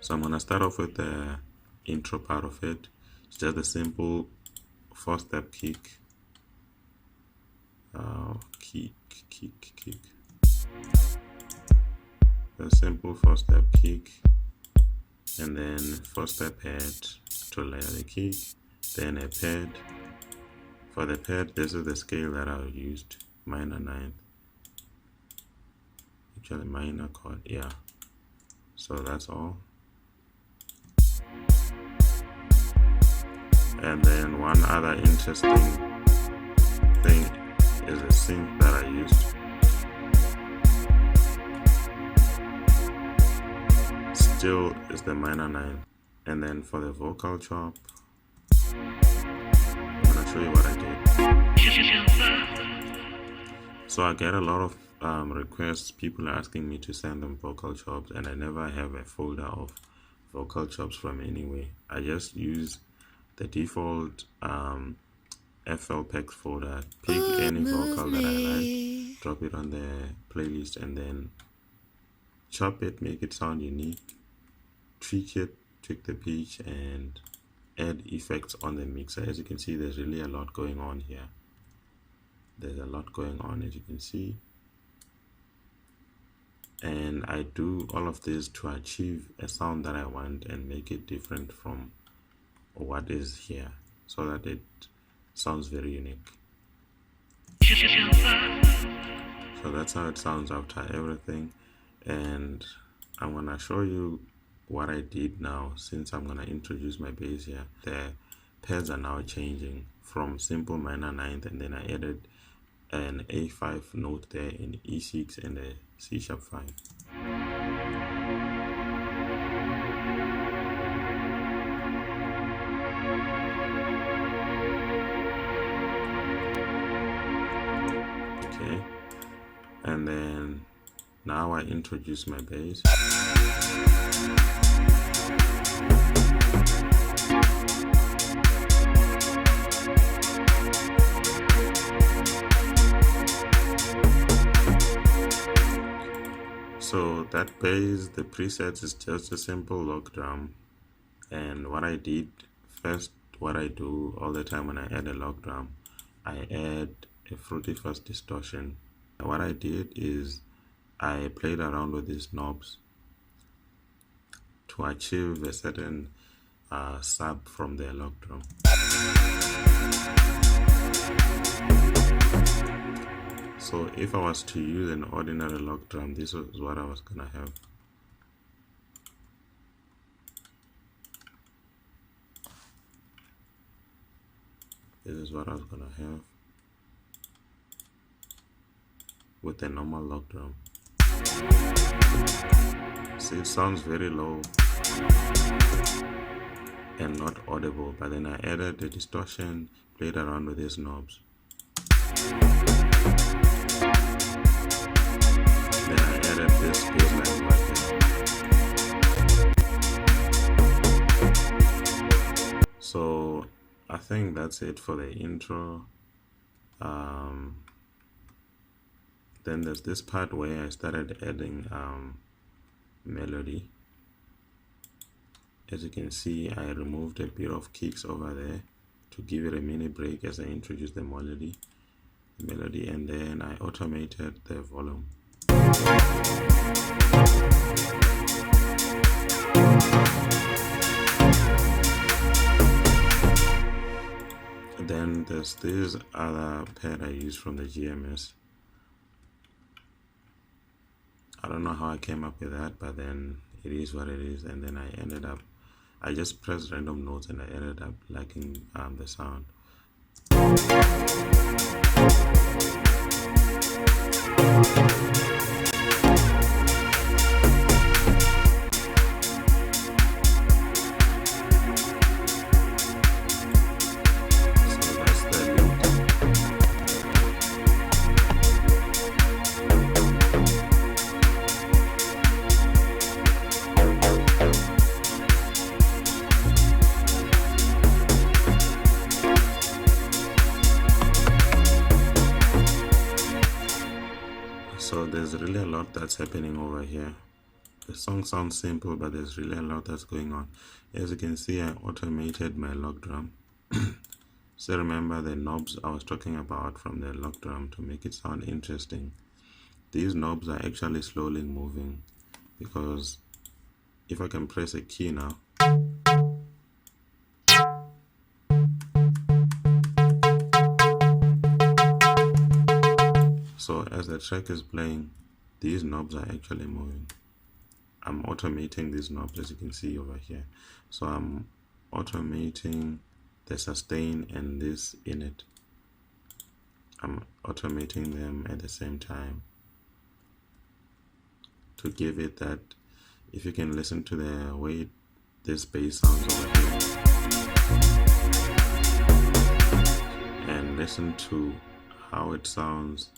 So I'm gonna start off with the intro part of it. It's just a simple 4-step kick. Kick. A simple 4-step kick, and then 4-step pad to layer the kick, then a pad. For the pad, this is the scale that I used, minor 9th. Actually, minor chord, yeah. So that's all. And then one other interesting thing is a synth that I used. Still is the minor 9. And then for the vocal chop, I'm gonna show you what I did. So I get a lot of requests, people asking me to send them vocal chops, and I never have a folder of vocal chops from anywhere. I just use the default FL packs folder, pick any vocal that I like, drop it on the playlist, and then chop it, make it sound unique, tweak it, tweak the pitch, and add effects on the mixer. As you can see, there's really a lot going on here. There's a lot going on, as you can see. And I do all of this to achieve a sound that I want and make it different from what is here, so that it sounds very unique. So that's how it sounds after everything. And I'm gonna show you what I did now. Since I'm gonna introduce my bass here, the pads are now changing from simple minor 9th, and then I added an A5 note there in E6 and a C#5. Okay, and then now I introduce my bass. So that bass, the presets is just a simple log drum. And what I did first, what I do all the time when I add a log drum, I add a Fruity Fuzz distortion. And what I did is I played around with these knobs to achieve a certain sub from the log drum. So if I was to use an ordinary log drum, this is what I was gonna have. This is what I was gonna have with a normal log drum. See, it sounds very low and not audible, but then I added the distortion, played around with these knobs. Then I added this bassline button. So I think that's it for the intro. Then there's this part where I started adding melody. As you can see, I removed a bit of kicks over there to give it a mini break as I introduced the melody, and then I automated the volume. Then there's this other pad I use from the GMS. I don't know how I came up with that, but then it is what it is. And then I just pressed random notes and I ended up liking the sound. So there's really a lot that's happening over here. The song sounds simple, but there's really a lot that's going on. As you can see, I automated my log drum. So remember the knobs I was talking about from the log drum to make it sound interesting. These knobs are actually slowly moving, because if I can press a key now, so as the track is playing, these knobs are actually moving. I'm automating these knobs, as you can see over here. So I'm automating the sustain and this in it. I'm automating them at the same time to give it that. If you can listen to the way this bass sounds over here and listen to how it sounds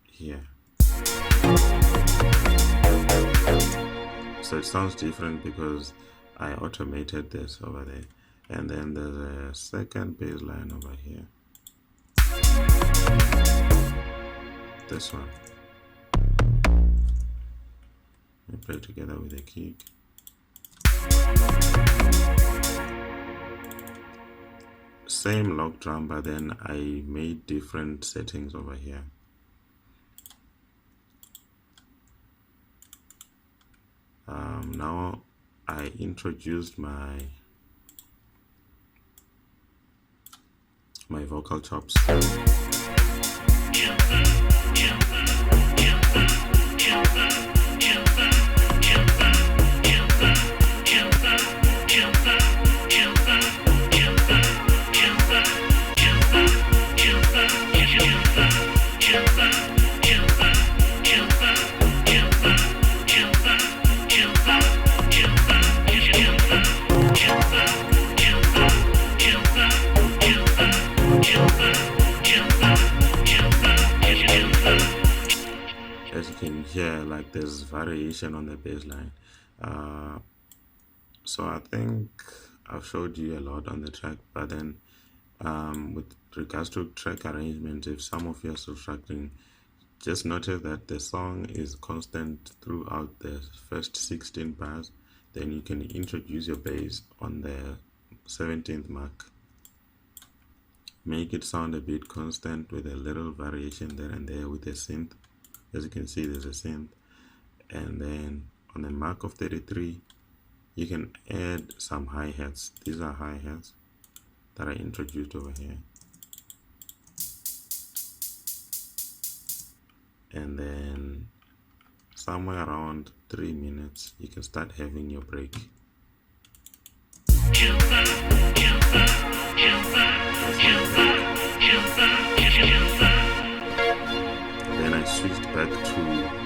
here. So it sounds different because I automated this over there. And then there's a second bass line over here. This one. I play together with a kick. Same log drum, but then I made different settings over here. Now I introduced my vocal chops. As you can hear, like there's variation on the bass line. So I think I've showed you a lot on the track, but then with regards to track arrangement, if some of you are still struggling, just notice that the song is constant throughout the first 16 bars. Then you can introduce your bass on the 17th mark. Make it sound a bit constant with a little variation there and there with a synth. As you can see, there's a synth. And then on the mark of 33, you can add some hi-hats. These are hi-hats that I introduced over here. And then somewhere around 3 minutes, you can start having your break. Then I switched back to